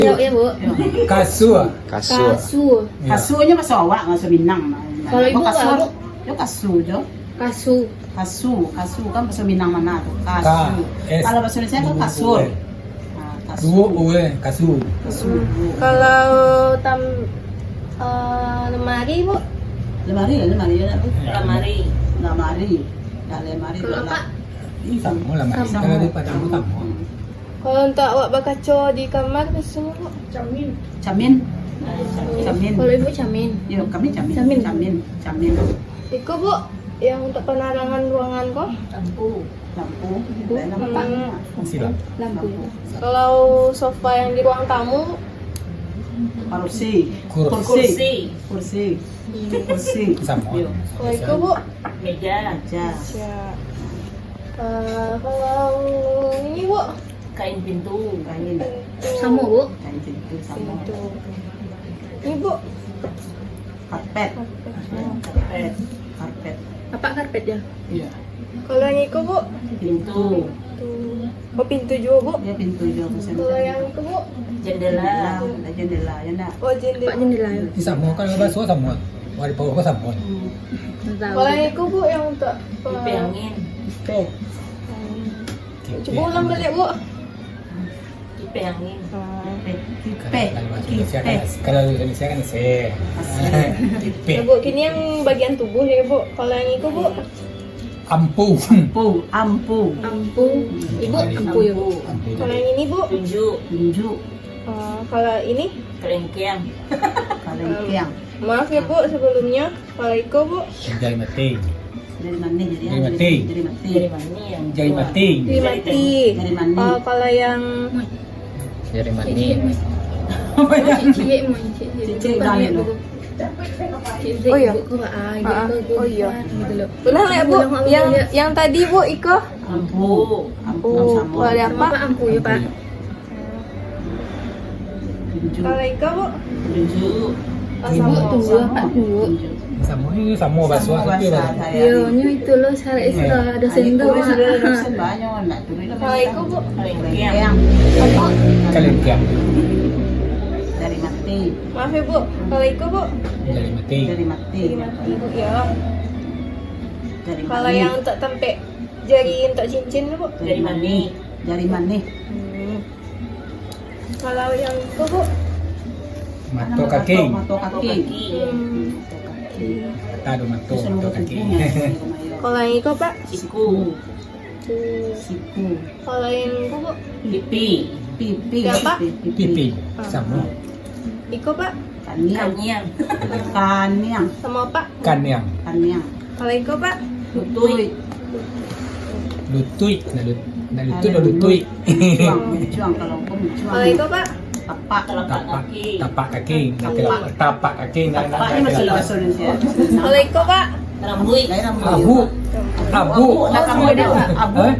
Ya, Bu. Kasur. Kasur. Kasu. Ya. Kasunya bahasa Awak nggak usah Minang. Kalau ibu kasur, nggak, yo kasu jo. Kasu. Kasu kan bahasa Minang mana tuh? Ka, Kasu. S. Kalau bahasa Indonesia kan kasur. Dua. Nah, Dua ue kasur. Kasur. Kalau lemari, Bu. Lemari ya, lemari ya. Lemari. Lemari. Ya, lemari. Kalau Pak, Sama lah mak. Sama. Kalau di Padang sama. kalau untuk awak berkaca di kamar biasanya, Bu. Camin. Camin. Kalau ibu camin. Yo, kami camin. Camin. Camin. Iko, Bu, yang untuk penerangan ruangan kok? Lampu. Lampu. Hmm. Silah. Lampu. Kalau sofa yang di ruang tamu, Kursi. Kursi. Kursi. Sama. Yo. kalau Iko, Bu, Meja. Aja. ya. Kalau ini, Bu, Kain pintu. Kain. sama, Bu. Kain pintu sama. Pintu. Ini, Bu, Karpet. Karpet. Karpet. apa karpet ya? Iya. Kalau yang Iko, Bu, Pintu. pintu juga, Bu. Ya pintu juga bisa. Kalau yang Iko, Bu, Jendela. Ada jendela ya nak. jendela. Pak jendela. Di sama kan bahasa sama. Wali pau ko sama. Kalau yang Iko, Bu, yang untuk Kipas angin. Oke. coba ulang balik, Bu. Kipas angin. Kipe. Kalau di Indonesia kan se. Kipe. Ya, Bu, kini yang bagian tubuh ya, Bu. Kalau yang Iko, Bu, Ampu. Ampu. ampu. Ibu ampu ya, Bu. Kalau yang ini, Bu, Tunjuk. Tunjuk. kalau ini, Kelengkeng. Kalengkiang. maaf ya, Bu, sebelumnya. Kalau Iko, Bu, Jari mati. Dari mana jadi? Dari mati. Dari mati. Dari mana yang Jari mati. di mati. Dari mani. Kalau yang Jari mati. Oh iya. Oh iya. Benar ya, Bu. Yang tadi, Bu, Iko. Ampu. Ampu Oh, sama. kalau ada apa? Ampu ya, Pak. Tunjuk. Kalau Iko, Bu, tunjuk. Ibu tunggu apa tunggu? Sama ini sama bahasa tapi bahasa. Iya, itu loh cara istilah dosen tuh. Dosen banyak nak tulis. Kalau Iko, Bu, Kelengkeng. Kalengkiang. Dari mati. maaf ya, Bu. Kalau Iko, Bu, Jari mati. Dari mati. di mati, Bu, ya. Dari Kalau mani. yang untuk tempe jari untuk cincin, Bu. Dari mana? Dari mani. Kalau yang Iko, Bu, Mato kaki. Mato kaki. Tado mato Seluruh kaki. tubuhnya. kalau yang Iko, Pak. Siku. Siku. Kalau yang Iko, Bu, Pipi. Pipi. Siapa? Pipi. Sama. Iko, Pak. Kaniang. Kanyang. Kaniang. Sama Pak. Kan yang Kaniang. Kalau Iko, Pak. Lutut. lutui. Nah lutui. Juang kalau aku Kalau Iko, Pak. Tapak. Telapak kaki. Tapak kaki. Tapak kaki. Tapak ini masih bahasa Indonesia. Kalau Iko, Pak. Rambut. Abu. Abu. Nah kamu ada abu. Eh?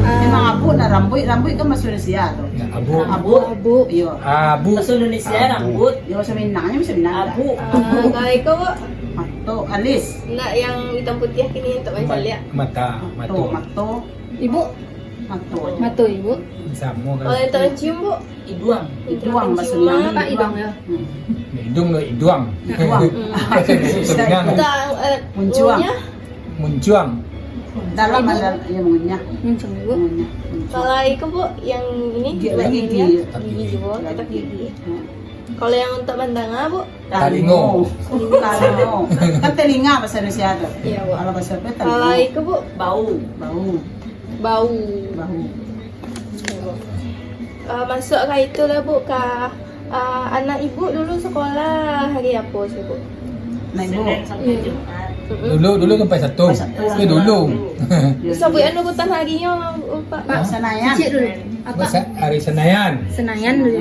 Memang abu nah rambut kan masih Indonesia tuh. Ya, abu. Abu. Abu. Iya. Abu. Bahasa Indonesia rambut. Ya bahasa Minangnya bisa Minang. Abu. Kalau Iko, Bu, Mato. Alis. enggak yang hitam putih kini untuk baca lihat. Mata. Mato. Mato. Ibu, Mato. matu Ibu. Sama Kalau yang tercium, Bu, Iduang. Hidung bahasa penciuman, Minang. Pak, hidung ya. hidung lo hidung. Hidung. Sebenarnya Kita Muncuang. ngunya, muncuang. Dalam ada yang mengunyah. muncung Ibu. Mengunyah. Kalau Iko, Bu, yang ini Gigi, buat gigi. ini ya. Tetap Gigi gigi. juga, tetap gigi. Kalau yang untuk bandanga, Bu, Talingo. Talingo. Kan telinga bahasa Indonesia tuh. Iya, Bu. Kalau bahasa apa Kalau talingo. Iko, Bu, Bau. Bau. bau. Bahu. Masuk ke itu lah, Bu, ke anak Ibu dulu sekolah hari apa sih, Bu? Naik bu. Senin sampai Jumat. Dulu sampai satu. Sampai satu. Ini dulu. Sampai anu hutan harinya, Pak. Senayan. Cik dulu. Apa? Masa hari Senayan. Senayan dulu.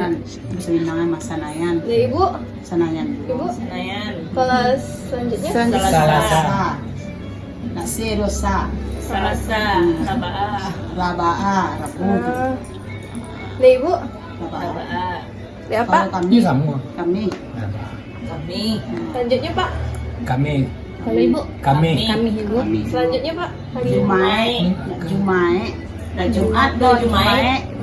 Bisa Minangan mas Senayan. Ya, Ibu. Senayan. Ibu. Senayan. Kalau selanjutnya? Salasa. Nasi dosa. Salasa. Sabaa. Rabaa. Rabu. Lah, Ibu. Rabaa. Sabaa. Ya, Pak. Kalau Ini kami. sama. Kami. Nah, Kami. Selanjutnya, Pak. kami. Kalau Ibu. Kami. Kami, Ibu. Kami. Selanjutnya, Pak. Hari Jumai. Jumai. Dan Jumat do Jumat.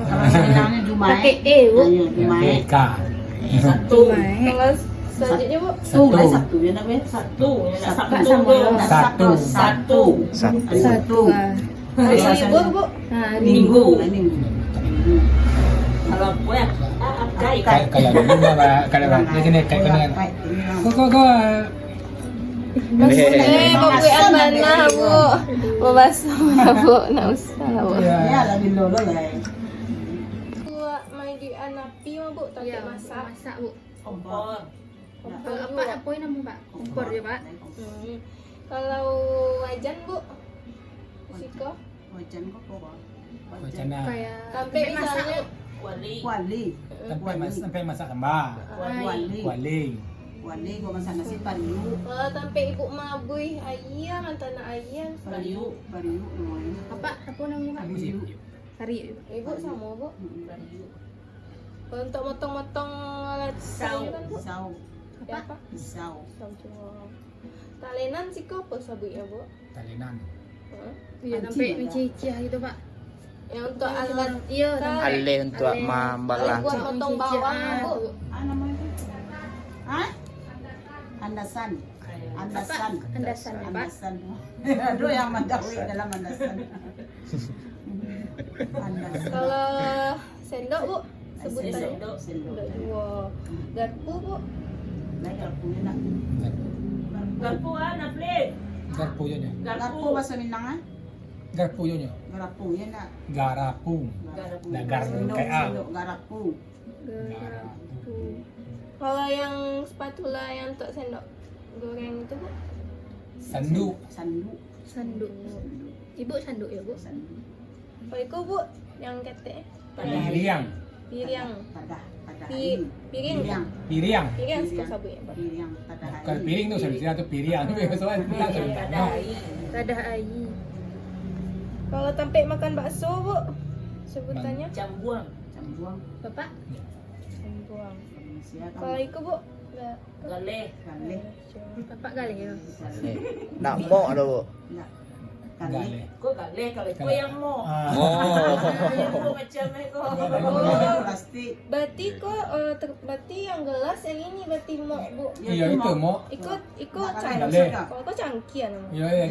Kalau Minangnya Jumai. Dumai. Pakai E, Bu. Ayo, Dumai. PK. Satu. Kalau selanjutnya, Bu. Satu. Satu ya namanya. Satu. Pak Satu. sama lo. Satu. Satu. Satu. Hari libur, Bu. Nah, Minggu. Minggu. Kalau gue kai. Kalau dulu kalau ini kayak kena. Kok pembuatan mana, Bu? Mau basuh ya, Bu? Nggak usah, Bu. Ya, lagi lolo lah. Buat main di anapi mah, Bu, tapi masak. Masak, Bu. Kompor. Apa nama, Pak? Kompor ya, Pak. Kalau wajan, Bu? Siko? Wajan kok kok. Wacana. Kayak Sampai misalnya Wali. Wali. Sampai masak kembang. Wali. Waling. Wali gua masak nasi pariu. kalau sampai ibu mabui ayam antara ayam Pariu. Pariu namanya. apa namanya, Pak? Kari. ibu sama, Bu. Pariu. Kalau untuk motong-motong alat Pisau. sayuran, Bu. Pisau. Apa? Pisau. Pisau cuma. Talenan sih kok apa sabu ya, Bu? Talinan. Hah? Iya, sampai mencicih gitu, Pak. Yang untuk alat Iya, Ale untuk alat mambala. buat motong bawang, Bu. Ah namanya itu? Hah? Andasan. Andasan. Andasan ya, Pak. Andasan. Aduh yang mandawi dalam andasan. Andasan. Kalau sendok, Bu, sebutannya. Sendok. Sendok dua. Garpu, Bu. Lagi garpunya nak. Garpu anak plate. Garpu yo nya. Garpu bahasa Minang ah? Garpu yo nya. Garpunya nak. Garapu. Garpu. Nah, garpu Sendok, kayak A. sendok garapu. Garapu. Kalau yang spatula yang untuk sendok goreng itu, Bu? Sandu. Sanduk. Sanduk. Ibu sanduk ya, Bu? Sanduk. Kalau itu, Bu, yang ketek Piriang. piring. Tadah. Tadah. Piring. Piring. Piriang. Piring suka sabu ya, Pak. Piring. Tadah. Kalau piring tuh saya tuh piriang. Soalnya kita sudah Ada tahu. air. Radah air. Kalau tampek makan bakso, Bu, sebutannya Cambuang. Cambuang. Bapak? buang. Siapa? Kalau itu, Bu, enggak. Gale. Gale. Bapak kali ya? Gale. Nak mau ada, Bu. Enggak. Gale. Gale. Kok gale kalau itu yang mau. Ah. Yang mau macam itu. Oh, plastik. Berarti kok berarti yang gelas yang ini berarti mau, Bu. Iya itu mau. Ikut Gale. cangkir. Kalau kok cangkir namanya. Iya ya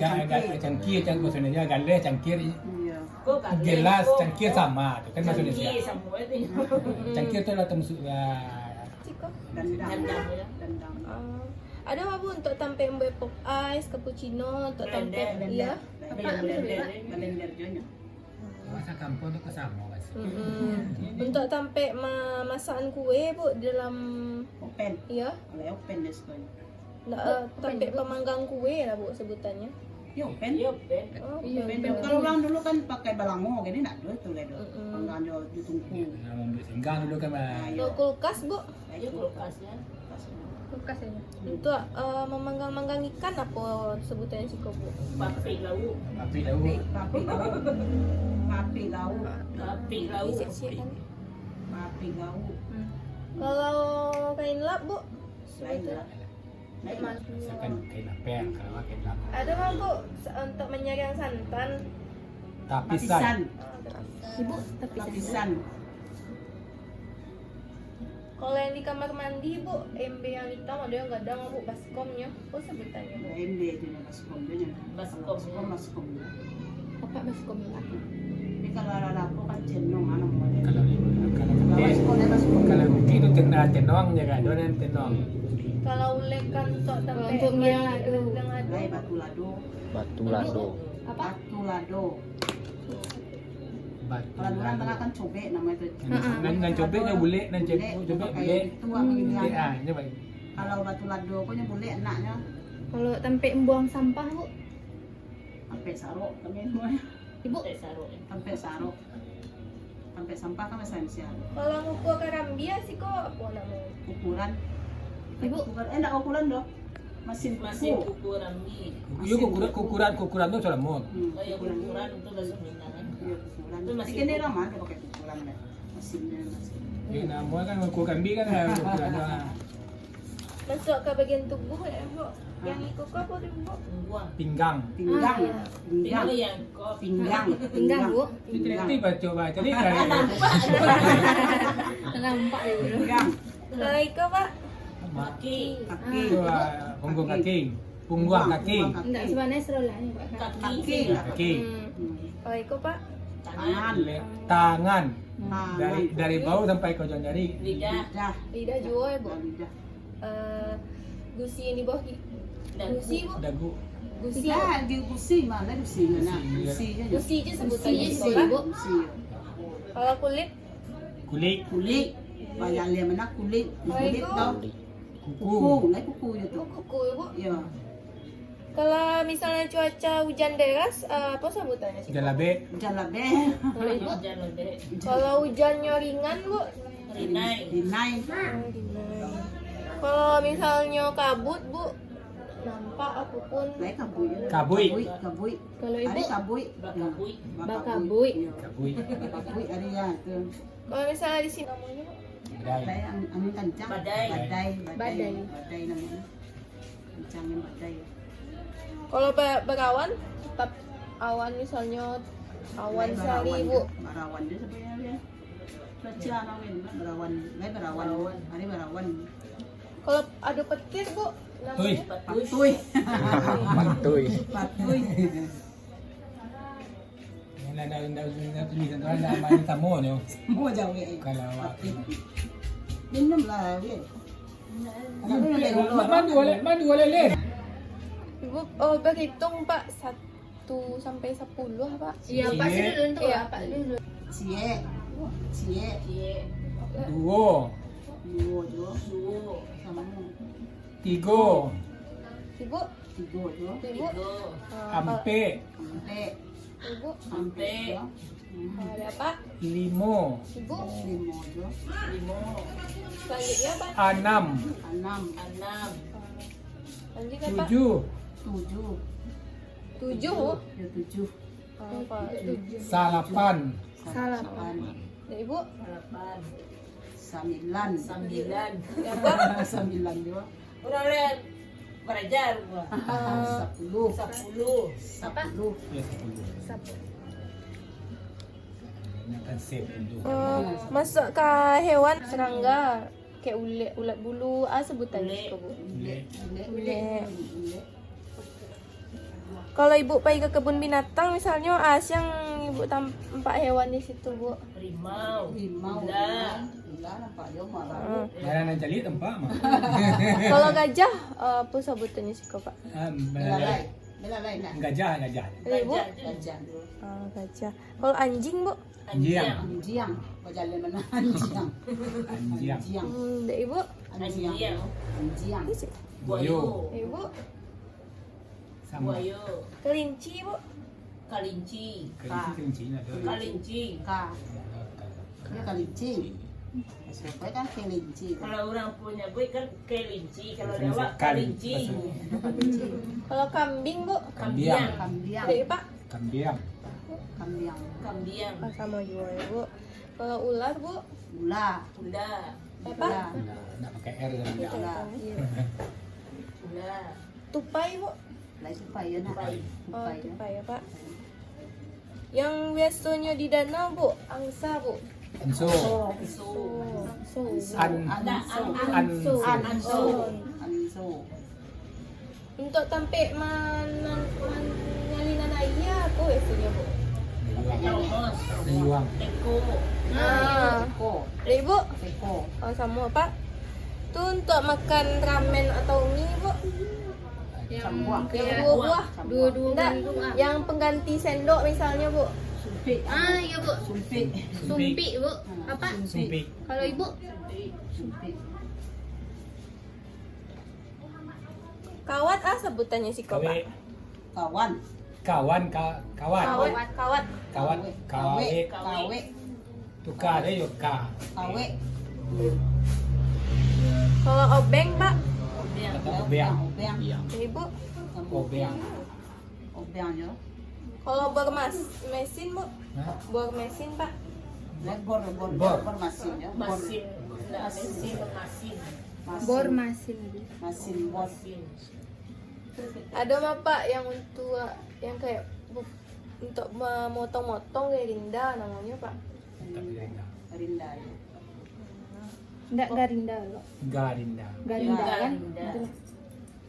cangkir maksudnya gale cangkir Iya. Kok gale. gelas kok cangkir sama tuh kan maksudnya Cangkir siapa? sama itu. Cangkir itu lah termasuk Ciko. Dandang. Dandang, ya. Dandang. Ada nggak, Bu, untuk tampek mbak pop ice, cappuccino, untuk tampek Blender. iya. Blender jonya. masa kampung itu kesama mas. Untuk tampek masakan kue, Bu, dalam Open. iya. Oleh open deh sekolah. Tampek pemanggang kue lah, Bu, sebutannya. Ya open. Iya, Ben. Oh, Iya, open. Open. Kalau orang dulu kan pakai balango, gini nak dulu tuh ledo. Mm-mm. Panggang jo ditungku. Nah, membeli singgang dulu kan mas. Untuk kulkas, Bu, Ayo kulkasnya. Kulkas aja. untuk memanggang-manggang ikan apa sebutannya sih, Bu? Papi lauk. Tapi tahu Papi lauk. Papi lauk. Papi lauk. Siap-siap kan? Papi lauk. Kalau kain lap, Bu, Lain sebutan. lah. Lain lah. misalkan kain lapeng kalau kain lapeng Ada nggak, Bu, untuk menyaring santan? tapisan. Ibu, tapi Tapisan. Kalau yang di kamar mandi, Bu, MB yang hitam ada yang gadang, Bu, baskomnya. Oh, sebutannya, Bu. MD dia baskom dia. Baskom. Baskom. Bapak baskom ya, Pak? Tapi kalau ada aku kan cenong mana mau ada. Kalau Baskom dia baskom. kalau mungkin itu tenong ya kan, donen tenong. Kalau ulekan untuk tampek Untuk mie, yang ada. Lai batu lado. Batu lado. Apa? Batu lado. Batu. Kalau orang tengah kan cobek namanya itu. Nan cobeknya boleh, nan cobek boleh. Itu apa ini? Ya, ini baik. Kalau batu lado punya boleh enaknya. Kalau tampek membuang sampah, Bu? Sampai sarok kami semuanya. Ibu, Taruh. Sampai sarok. Sampai sampah kan masih siap. Kalau ngukur karambia sih kok apa namanya? Ukuran. Ibu. Enggak ukuran dong. Mesin Masih kuku. ukuran mie. Iya kukuran tuh sudah mau. Oh ya ukuran itu bahasa Minang kan. Iya, ukuran. Itu masih Tapi ini ramah dia pakai ukuran deh. Mesinnya masih. Ya namanya kan kukuran bi kan ukuran doang. masuk ke bagian tubuh ya bu. Yang ikut kok apa tuh bu? Buang. Pinggang. Pinggang. Tinggal Pinggang. yang kau Pinggang. Pinggang, Bu. Tiba coba jadi dari Nampak ya. Pinggang. Kalau ikut pak? kaki. Kaki. Coba punggung kaki, punggung kaki, Enggak sebenarnya seru lah nih Pak. Kaki. kaki, Kalau ikut pak? Tangan. tangan. Tangan. Dari bawah sampai ke ujung jari. Lidah. Lidah. Lidah juga ya bu. Lidah. Gusi yang di bawah gusi bu. Dagu. Gusi. Tidak, di gusi mana gusi mana? Gusi je. Gusi aja sebutannya Gusi, sih pak. Bu. Gusi. Kalau kulit? Kulit, Kulit. Banyak lihat mana kulit. Kulit tau. kuku, Kuku, naik kuku je tu. Kuku ya bu. Ya. Kalau misalnya cuaca hujan deras, apa sebutannya sih? jalabe, Jalabe. Kalau ibu? Jangan lebih. Kalau hujannya ringan bu? Rinai. Dinai. Kalau misalnya kabut bu, nampak apapun. Naik kabui. Kabui. Kabui. Kalau Ada Ibu kabui. Bakabui. Bakabui. Ya. kabui, Kabui ada ya tu. Kalau misalnya di sini namanya bu? badai, Badai angin kencang. Badai. Badai. Badai. Badai namanya. Kencangnya badai. Kalau berawan, tetap awan misalnya awan sehari bu. Berawan dia sebenarnya. Cuaca nawin berawan. Lain berawan. Hari berawan. Kalau ada petir bu, Tuy. namanya Patuy. Mantuy. Patuy. Yang ada tulisan tu ada main tamu ni. Semua jauh ya. Kalau Patuy. Minum lah, weh. Mandu boleh len. ibu berhitung pak 1 sampai 10 pak. Iya, Pak sih dulu untuk Iya. Pak dulu. Cie. Cie. Cie. Duo, Dua je. Duo. Sama. tigo, Ibu, Tiga je. ibu, Tiga. ampe, Sampai. ibu, Sampai. ada pak, limo, ibu, 5 je. Lima. selanjutnya pak, enam, 6. Enam. selanjutnya pak, 7, 7. 7 bu. Ya 7. Apa? 7. salapan, Salapan. Ya, ibu, Delapan. 9. Sembilan. ya pak, 9 juga. Udah lihat. Belajar gua. 10. 10. 10. ya 10. Ini akan save untuk masuk ke hewan serangga kayak ulat bulu, sebutannya Ulet. suka bu. kulit, Ulet. Kalau ibu pergi ke kebun binatang misalnya, yang ibu tampak hewan di situ bu. Rimau. Rimau. Ular. Ular nampak je marah. Jangan jali tempat mah. Kalau gajah, apa sebutannya sih pak? Belalai. Belalai nak. Gajah. Ibu, Gajah tu. gajah. Kalau anjing bu, Anjing, Anjing. Berjalan mana anjing. anjing, Anjing. ibu, Anjing. Anjing. Anjing. buayo, ibu, sama. Buaya. kelinci bu, Kalinci. Kelinci lah tu. Kalinci. Ka. Dia kelinci. Siapa kan kelinci. Kalau orang punya gue kan kelinci. Kalau Bahasa Jawa Kalinci. kalinci. Kelinci. kalau kambing bu, Kambiang. Kambiang. dari pak, Kambiang, Kambiang. Kambiang. sama juga ya bu. Kalau ular bu, Ular. Ular. apa? Ular. nak pakai R dalam dia. Ular. Ular. Tupai bu, Lain supaya nak. Tupai. Tupai. tupai ya pak. Yang biasanya di danau bu, angsa bu. Anso, Isu. Ada anso, anso. Anso. Untuk tampik menyalinan air apa biasanya bu? Nyomos. Dayuang, Teko. Teko. Ibu, Teko. sama pak. Tuh untuk makan ramen atau mie bu. Cambuak. Yang buah-buah. Dua-dua Enggak, bentuk ah. yang pengganti sendok misalnya bu. Sumpit. Iya, Bu. Sumpit. Sumpik, Bu. Apa? sumpik, Kalau Ibu? Sumpit. Kawat sebutannya sih kok kawe, pak. Kawan. kawan, kawan, Kawat. kawan, kawe, Kawe. tukar dia yo ka, Kawe. Kalau obeng pak, kata obeang, Obeang. ibu. obeang, Obeang je. Kalau mesin bu, Hah? buang mesin pak. Bor Bor. masin je. Masin. Nah, mesin masin. Bor masin. Masin bor. Ada mah Pak yang untuk yang kayak untuk memotong-motong gerinda namanya Pak. Garinda. Enggak garinda loh. Garinda. Garinda kan?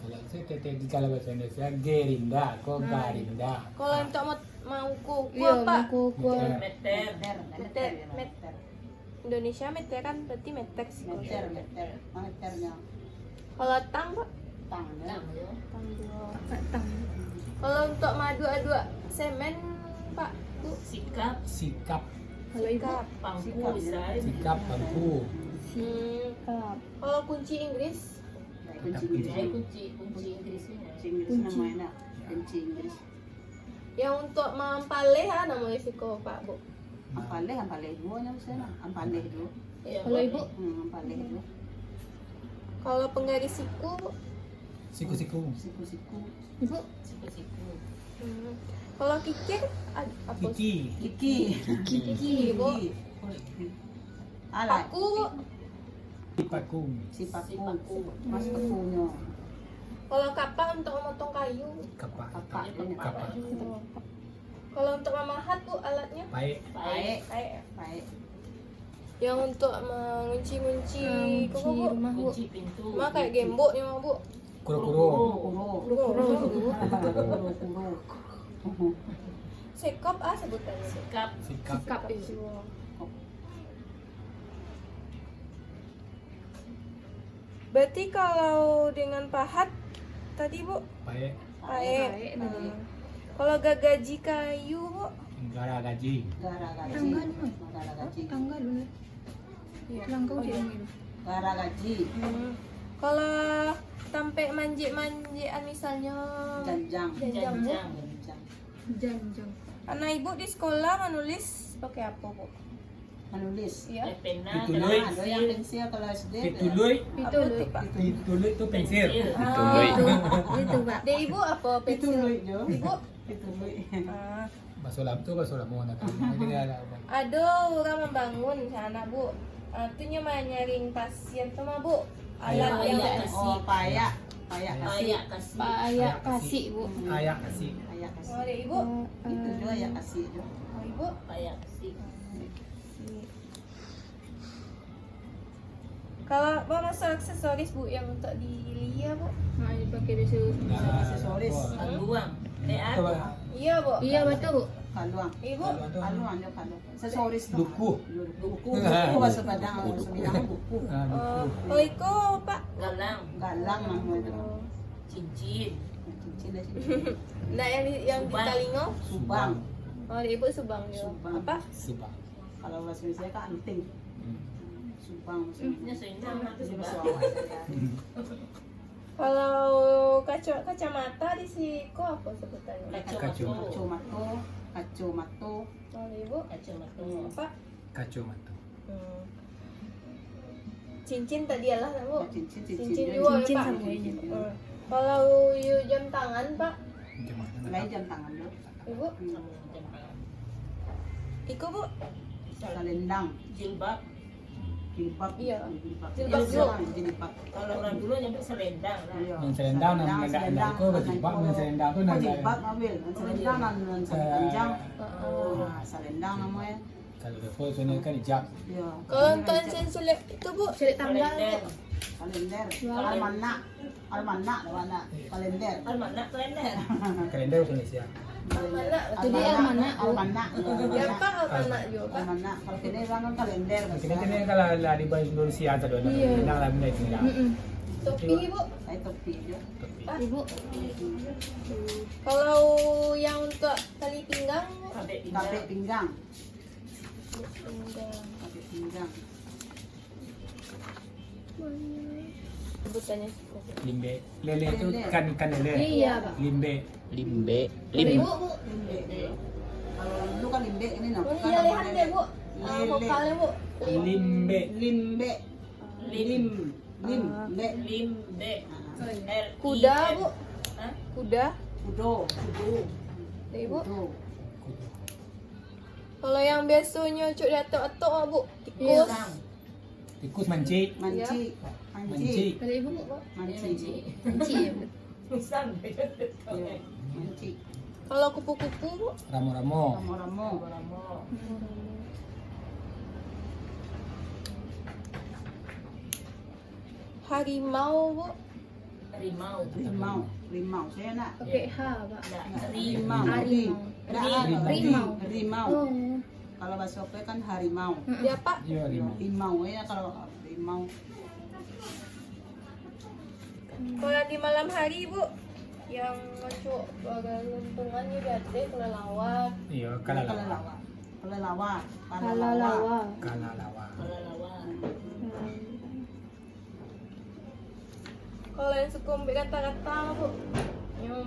Kalau saya tadi kalau bahasa Indonesia gerinda, kok garinda. Kalau untuk mau kuku Iya, Pak. kuku. Meter. Meter. Indonesia meteran berarti metek sih. Meter. Meternya. Kalau tang Pak. Tang ya. Tang dua. Patang. Kalau untuk madu aduk semen Pak Bu. Sikap. Sikap, Kalau ibu Pangku. Saya. sikap bangku. kap. Kalau kunci Inggris Kunci Saya Inggris. kunci Inggrisnya. Kunci Inggris namanya. Kunci Inggris. yang untuk mampale namanya sih kok Pak Bu. Ampaleh dua nya saya. Ampaleh dua. Kalau ibu Ampaleh dua. Kalau penggaris siku Siku-siku. Siku-siku. ibu Siku-siku. kalau kikir apa sih? Kiki. Kiki. Bu. Alat. Paku. Paku. Si paku. Mas pakunya. Kalau kapak untuk memotong kayu. Kapak. Kapak. Kapak. Kalau untuk memahat Bu alatnya Baik. Baik. kayak Baik. yang untuk mengunci-ngunci kunci kok Bu. rumah bu. Kunci pintu. Mah kayak gembok nih mah Bu. Kuro-kuro. Kuro. Sekop sebutannya. Sikap. Sikap. Kap itu. Berarti kalau dengan pahat tadi Bu, Baik. pae. Pae tadi. Kalau gaji kayu Bu, Gara gaji. Gara gaji. Tangga dulu. Gara gaji. Tangga dulu. Langkau dia ini. Gara gaji. kalau sampai manjik-manjikan misalnya Janjang. janjang Bu. Janjang. Janjang. Anak ibu di sekolah menulis pakai apa Bu? Menulis. Iya. Pena. Pituluy. Ada yang pensil kalau SD. Pituluy. Apa tuh Pak? Pituluy itu pensil. Ah, Itu pak. Dek ibu apa pensil? Pituluy jo. Ibu? Pituluy. Ah, Basulam tuh basulam mau nak. Ini ada apa? ada orang membangun sana Bu. Artinya nyaring pasien tuh mah Bu. Alat yang Ayak. Oh, payak. Payak kasih. Ayak kasih. Pak ayah kasih bu. Ayak kasih. Payak kasih. Oh, dek ibu. Itu juga ya kasih jo. Oh, ibu. Ayak kasih. Kalau mau masuk aksesoris Bu yang untuk di Lia Bu? Nah dipakai di situ. Aksesoris. Aluang. Coba. Iya Bu. Iya betul bu. Kaluang. Ibu. Kaluang jo kaluang. Aksesoris. Buku. Buku. Buku bahasa Padang bahasa Minang buku. Oh, kalau iko Pak. Galang. Galang namanya. Cincin. Cincin dan cincin. Nah yang di Subang. Talingo. Subang. Oh, dek ibu Subang ya. Subang. Apa? Subang. Kalau bahasa Indonesia kan anting. Subang. Ini seindah nanti Jadi bahasa sebab. Jawa saya. Kalau kacamata di Siko apa sebutannya? Kacamata. Kacamata. Kalau ibu Kacamata. apa? Kacau mata. Cincin tadi lah Bu. Cincin. Cincin juga Cincin ya, Pak. semuanya. Kalau jam tangan Pak, Lain jam tangan lo. ibu Iko Bu. Selendang. Jilbab. Jilbab. Iya. Jilbab. Jilbab, Bu. Jilbab. Kalau orang dulu nyampe selendang. Lah. Iya. Yang selendang dan selendang itu berjilbab dan selendang itu Oh, dan jilbab ambil. Selendang dan panjang. Oh. Nah, selendang namanya. kalau default soalnya kan hijab. Iya. Kalau untuk sulit itu Bu, Sulit tanggal bu. Kalender. Kalender. Almanak. Almanak mana? Kalender. Almanak kalender. Kalender Indonesia. almanak. Jadi almanak, Bu. Almanak. Ya Pak, almanak juga Pak. Almanak. Kalau kini orang kalender. Kini kalau di bahasa Indonesia ada dua selendang lah benda itu lah. Topi Bu. Saya topi je. Ibu. Kalau yang untuk tali pinggang Bu. Kabeh Tape pinggang. pinggang. Pinggang. Tape pinggang. Sebutannya. Limbe. Lele itu ikan lele. Iya pak. Limbe. Limbe. Ibu Bu. Limbe. Kalau dulu kan limbe ini no. Oh, iya lihat deh Bu. Vokalnya Bu. Limbe. Limbe. Lim. Limbe. Limbe. Kuda Bu. Hah? Kuda. Kudo. Ibu. Kudo. Kalau yang biasanya cuk datuk-datuk Bu. Iya. Tikus. Tikus manci. Manci. Manci. Kalau ibu bu, Manci. benci ya bu. Susah deh. Iya, manci. Kalau kupu-kupu bu, Ramo-ramo. Ramo-ramo. Ramo. harimau bu, Harimau. Rimau. Rimau. Saya nak. Pakai H pak. Nah, Rimau. Harimau. Rimau. Rimau. Rimau. Oh. Kalau bahasa Ope kan harimau. ya pak. Iya, rimau. Rimau ya kalau rimau. Kalau di malam hari bu, yang masuk luntungannya gede kelelawar. Iya, kalalawa. Kalalawa. Kalalawa. Kalalawa. Kalalawa. Kelelawar. Kalau yang suka ambil kata-kata bu, yang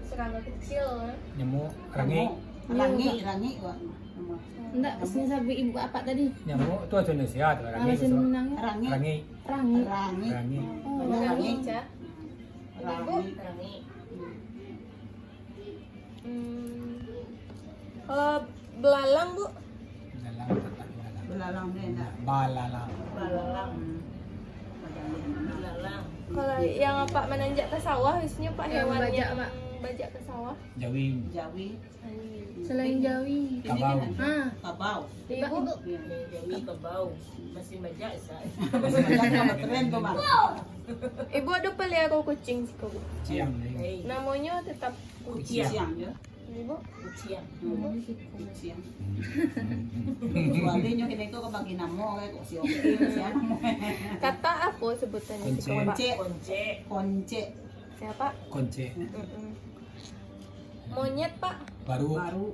serangga kecil kan. Nyamuk, rangi. Rangi. Rangi. Wak. Enggak, sini sabi ibu apa tadi? Nyamuk itu bahasa Indonesia tuh, rangi. Bahasa itu. Minangnya Rangi. Rangi. rangi. Rangi. Rangi. Oh, Rangi Rangi. Ca. Ini bu, Rangi. Rangi. kalau belalang bu, Belalang, tetap belalang. Belalang dia nak. Balalang. Balalang. Balalang. kalau yang apa menanjak ke sawah, biasanya pak Yang hewan bajak, yang Pak. bajak ke sawah. Jawi. Jawi. Selain Jawi. Ini Kabau. kan Ah, kabau. Ibu, Iya. Jawi kebau. Masih majak saya. Masih banyak nama keren tuh mak. ibu ada pelihara kucing sih bu. Ciam. Hei, Namanya tetap kucing. Siang je. Ibu, kucian. Siang. Suaminya kita itu kebagi nama kayak kok si Oki siang. kata apa sebutannya Kunci. sih pak? Konce. Konce. Konce. Siapa? Konce. Monyet pak, Baru. Baru.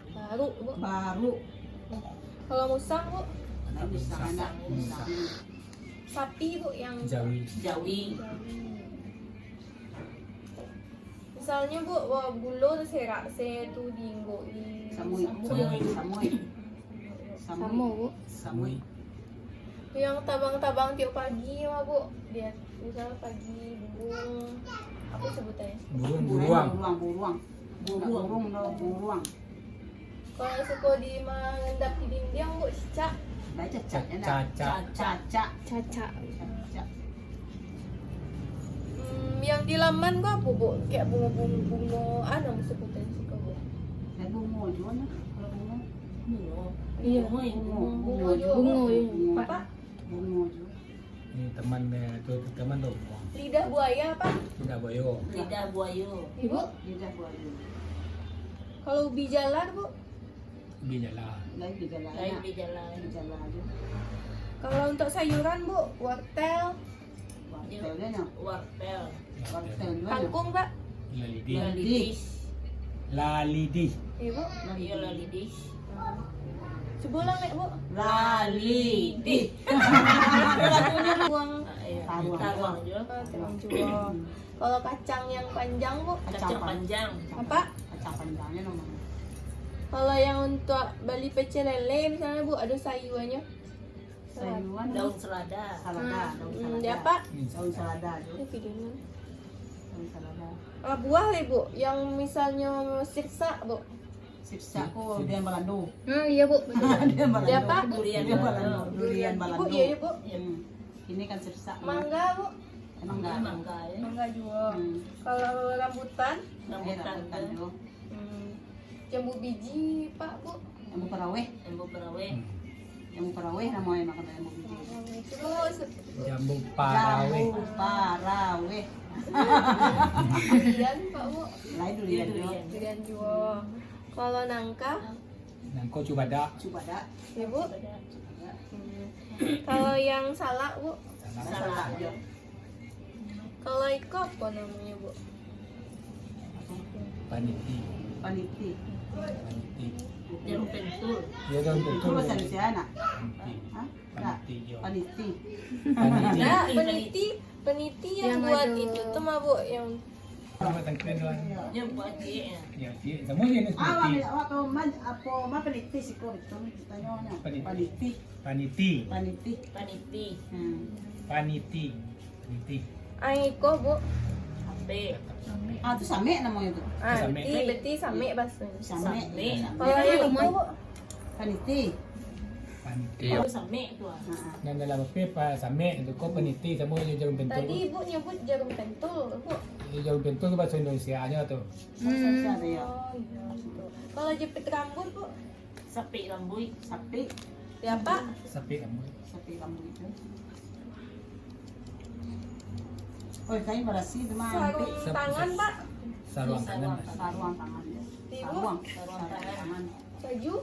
baru bu. Baru. Kalau musang bu, Bisa anak. Musang. sapi bu yang Jawi. Jawi. misalnya bu, wah bulo serak tu dinggo di Samui. Samui. sama bu. Samui. yang tabang-tabang tiap pagi mah bu, dia misalnya pagi burung apa sebutannya? Burung, buruang. Buruang. Buruang. Burung no buruang. Kalau yang suka di mengendap di dinding bu, cicak. Baca cacanya. Caca. Caca. Caca. Caca. Yang di laman gua apa bu? Kayak bunga-bunga apa sebutannya suka bu? Dan bunga juga nah. Kalau bunga. Bungo. Iya. Bunga juga. Bunga ya. Bunga. Pak, Bunga juga. Ini teman tuh teman tuh. lidah buaya pak. Tidak boyo. Lidah buayu. Ibu, Lidah buaya. kalau ubi jalar bu, Binyalah. Lain di jalan. Lain di jalan. Di jalan aja. kalau untuk sayuran bu, wortel, Wartelnya nya. Wartel. Wartel juga nya. kangkung pak. Lalidi. Lalidis. Lalidi. Ibu, Iya lalidis. sebulan nek bu. Lalidis. Buang Taruang juga. terang juga. Kalau kacang yang panjang bu, Kacang panjang. apa? Kacang panjangnya nomor. Kalau yang untuk beli pecel lele misalnya bu, ada sayurannya. Sayuran Daun selada. salada, daun salada. Ya pak. Daun salada juga. Ini videonya. Daun salada. Buah le bu, yang misalnya sirsa bu. Sipsa ko durian balado. Iya bu. Durian balado. Ya pak. Durian Durian balado. balado. Durian Ibu balado. iya ya bu. Hmm. Ini kan sipsa. Mangga bu, Emang Mangga, enggak. mangga ya. mangga juga. Hmm. Kalau rambutan, Rambutan Rambutan juga. juga. jambu biji pak bu. Embu paraweh. Embu perawe. Embu paraweh namanya makan embu biji. Terus Jambu parawe. Jambu paraweh. durian pak bu, Lain durian juga. Durian. durian juga. Kalau nangka, Nangko cubada. Coba dah. ibu. Kalau yang salak bu, Salak juga. kalau iko apa namanya bu? Paniti. Paniti. Paniti. Jeruk pentul. Ya kan Itu betul. bahasa Indonesia nak. Paniti. Hah? Enggak. Paniti. yo. Paniti. Paniti. Nah, peniti yang Yang buat ada- itu tuh mah bu, yang Sama tangkren doang. Yang buat dia. Ya, semuanya ini Ah, paniti. apa apa ma paniti sih kok itu tanya. Paniti. Paniti. Paniti. Paniti. Paniti. Paniti. Paniti. iko bu. Ape. Ah, itu same namanya itu. Same. Beti same bahasanya. Same. Same. Kalau yang itu bu, Paniti. Iya. Baru sampai tuh. Dan dalam pipa same itu kok peniti semua jarum pentul. Tadi ibu nyebut jarum pentul, bu. Jarum pentul itu bahasa Indonesianya tuh. Masa ada ya. Oh iya. Gitu. Kalau jepit rambut, bu, Sapi rambut. Sapi, ya pak. Sapi kamu. sapi rambut itu. Oh, kain berasi itu mah Sarung antik. tangan, pak. Saruang kanan. Saruang tangan ya. Ibu. Saruang, Saruang saruang tangan. Baju.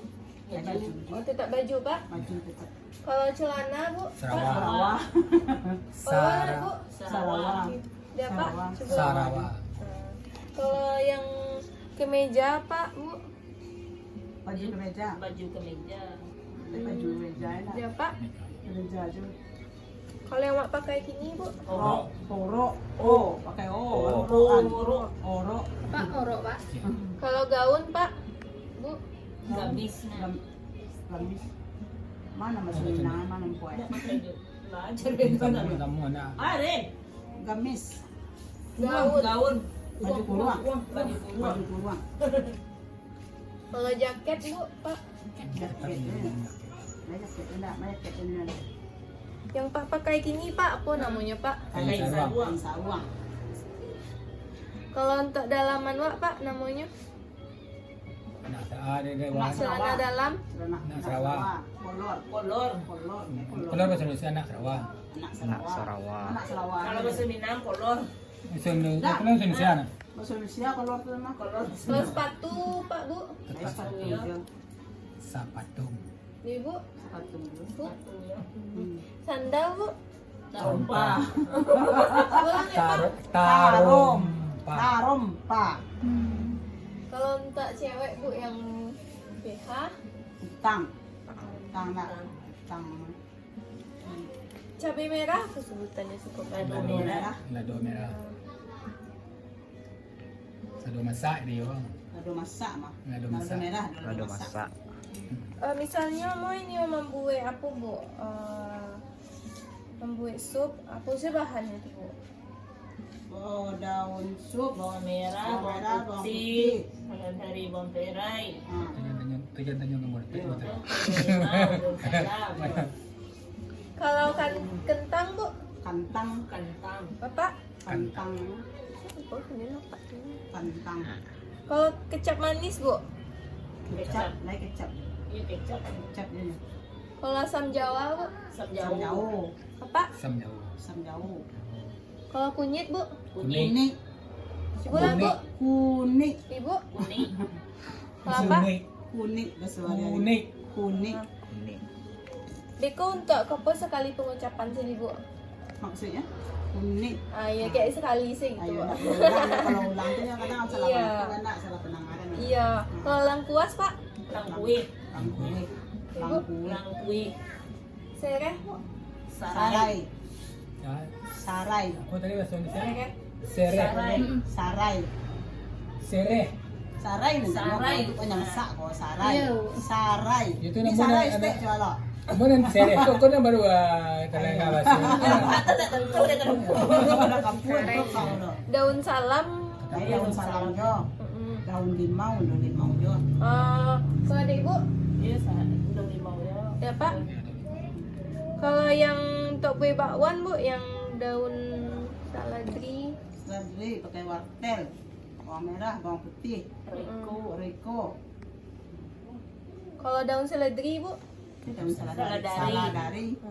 Ya, Baju, Oh tetap baju, pak. baju tetap. Kalau celana, bu. Sarawak. Sarawak, Kalau bu. Sarawak, Ya pak. Sarawak. Coba. Sarawak. Nah, kalau yang kemeja, pak, bu. baju kemeja, Baju kemeja. baju kemeja enak. Ya pak. Kemeja aja. Kalau yang mak pakai kini, bu. Oro, oro, oh, pakai Oh. oro, Pak orok pak. Kalau gaun, pak, bu. Gamisnya. gamis. Mana masulina, mana poe? Belajar Kamu anak. Are. Gamis, Gaun. Gaun. baju kurung, Baju kurung. baju kurung. Kalau jaket, bu, pak. Jaket, jaket enggak, jaket ini. Yang pak pakai kini, pak, apa namanya, pak? Kain saruang. Kain saruang. Kalau untuk dalaman, pak, namanya Nak ada dewan. celana dalam. Nak Sarawak. kolor, Kolor. kolor, Kalau bahasa Indonesia anak Sarawak. Anak Anak Sarawak. Sarawak. Anak Sarawak. Kalau bahasa Minang kolor. Bahasa Indonesia. Kalau bahasa Indonesia anak. Bahasa Indonesia kolor itu mah Kolor. Kalau sepatu, pak, bu. kayak sepatu aja. Sapatung. Ibu, Sepatu aja. bu. Satunya. Sandal, bu. Tarumpah. Ulang ya, pak. Tarum. Tarom, Pak. Kalau untuk cewek, bu, yang BH. Tang. Tang nak. Tang. Cabai merah, aku sebutannya suka Lado banget. merah. Lado merah. Lado masak dia bang. Lado masak mah. Lado masak. merah, Lado masak. Misalnya mau ini membuat apa, bu? Membuat sup, apa sih bahannya tuh, bu? Oh, daun sup, Bawang merah, bawang bawang bawang putih, mulai dari bawang perai. Ah, Tanya nomor. Salam. Kalau kentang, bu, kantang, Kentang. bapak? kantang, Oh, ini lupa. kantang. Kalau kecap manis, bu? Kecap, naik kecap. Iya kecap. Kecap ini. Kalau asam Jawa, bu? Asam Sam jauh. jauh, Bapak? Sam jauh. sam jauh. Kalau kunyit, bu? Kuning. Kuning, Gula, bu? kuning, Ibu? Kuning. Kelapa? kuning, bersuara Unik. kuning. Ini. Deko untuk kopo sekali pengucapan sini, bu? Maksudnya kuning. Ah, iya, kayak sekali sih gitu, Ayo, bu. nak ulang, kalau ulang itu kadang salah Iya. penanganan, salah penanganan. Iya. Kalau langkuas, pak? Langkui. Langkui, langkui, Langkui. Sereh, bu? sarai, Ya, sarai, apa tadi bahasa Indonesia? Sereh. Sereh. sarai. Sereh. Sarai nih, Sarai. itu nyamsak kok sarai. Iya. Sarai. Itu Ini namanya sarai ada- stek coba. Kemudian sereh. Kok na baru talaga bahasa. Ada kampung itu kau lo. Daun salam. Ini daun salam jo, Mm-mm. daun limau jo. Kalau ada ibu? Iya, udah limau ya. Ya, pak? Kalau yang untuk kue bakwan, bu, yang daun saladri. Seladri pakai wortel, bawang merah, bawang putih, Riko. riko. Kalau daun seledri, bu? Ini daun saladari. Saladari. Saladari.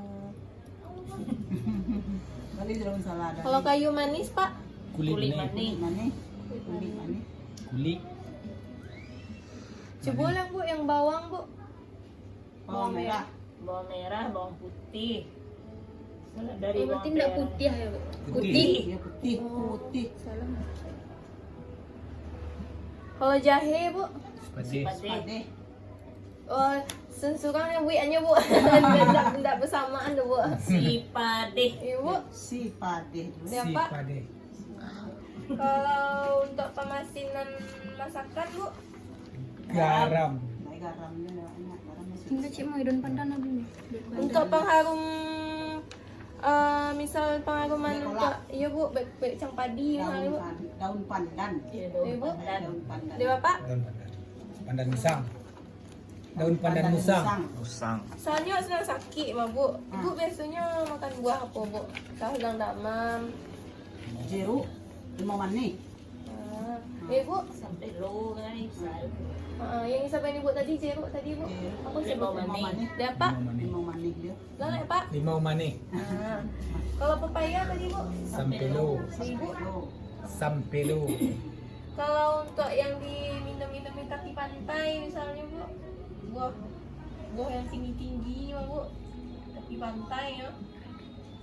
Kali daun saladari. Kalau kayu manis, pak? Kulit Kulit ini. manis. Kulit manis, kulit manis. Kulit. Cibulang, bu, yang bawang, bu? Bawang merah. Bawang merah, bawang putih. Dari Oh, berarti bawang enggak merah. putih ya, Bu? Putih. Iya putih, putih. Salam. Kalau jahe, bu? Seperti Pade. Oh, sensurang yang bu, hanya bu. Tidak bersamaan, tuh, bu. Si pade. Ibu, Si padeh dulu. ya, si pak? pade. Kalau untuk pemasinan masakan, bu? Garam. Naik garamnya enak, garamnya sih. Enggak cik mau daun pandan apa nih? Untuk pengharum, misal pengharuman Kolak. untuk, iya bu, baik cangpadi, misalnya bu. Daun pandan. Iya, daun Ibu. pandan. Daun pandan. Dia bapak? Daun pandan. Pandan pisang. Daun pandan musang. Musang. Soalnya sedang sakit mah bu. Ibu biasanya makan buah apa bu? Kalau sedang demam. Jeruk, limau manis. Bu, Sampai lo kan Israel. yang sampai ibu tadi jeruk tadi bu. Aku Limau sebut manis. dia pak. Limau manis dia. Lah pak. Limau manis. Kalau pepaya tadi bu. Sampelo. Ibu. Sampelo. Kalau untuk yang diminum-minum di tepi pantai misalnya bu, buah yang tinggi-tinggi mah bu, tepi pantai ya.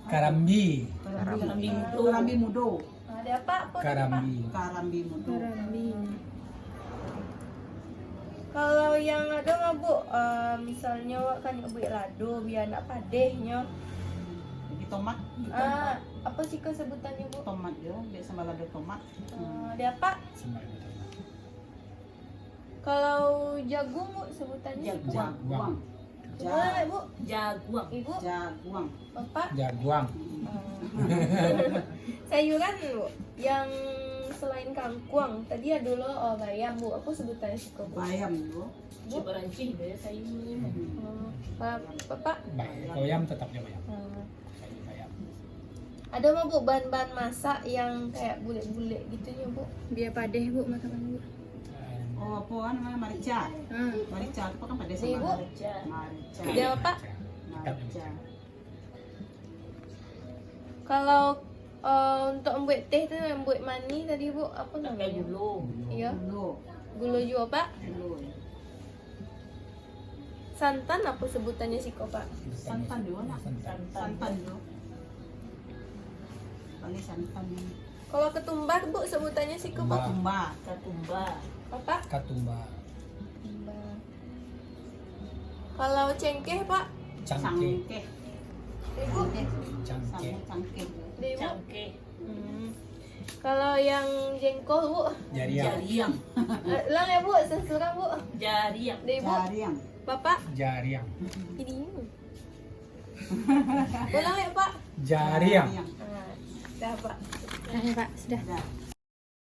Karambi. Karambi mudo. Ada apa? Apa tadi, Pak? Karambi. Karambi mudo. Kalau yang ada mah bu, misalnya wak kan buat lado biar nak padehnya. Di tomat. Apa sih kesebutannya bu? Tomat dia, biasa balado tomat. Ada apa? Kalau jagung bu sebutannya? Jaguang. Boleh bu? Jaguang. Ibu? Jaguang. Bapak? Jaguang. Sayuran bu, yang selain kangkuang tadi ada dulu bayam bu, aku sebutannya suka bu. Bayam dia. Coba rancing deh sayur. Bapak? Baik, koyam tetap bayam. Sayur bayam. Ada mah bu bahan-bahan masak yang kayak bulet-bulet gitu ya bu? Biar padeh bu masakan bu. Oh, apa namanya marica? Marica itu kan pada Ibu? sama Marica. marica. Dia apa? Marica. Kalau untuk membuat teh itu membuat mani tadi bu, apa Pakai namanya? gulung. Iya. Gulu. Gula juga pak. Gulu. Santan apa sebutannya sih kok pak? Santan dia nak. Santan. Santan dia. Paling santan. Kalau ketumbar bu sebutannya sih kok pak? Tumba. Katumba. Apa? Katumba. Kalau cengkeh pak? Cangkeh. Cangkeh. Ibu? Cangkeh. Cangkeh. Ibu? Cangkeh. Kalau yang jengkol bu? Jariang. Jariang. Lang ya bu, sesurang bu. Jariang. Ibu? Jariang. Bapak? Jariang. Ini. Ulang ya pak? Jariang. Dah pak. Nah ya pak, sudah. Dah.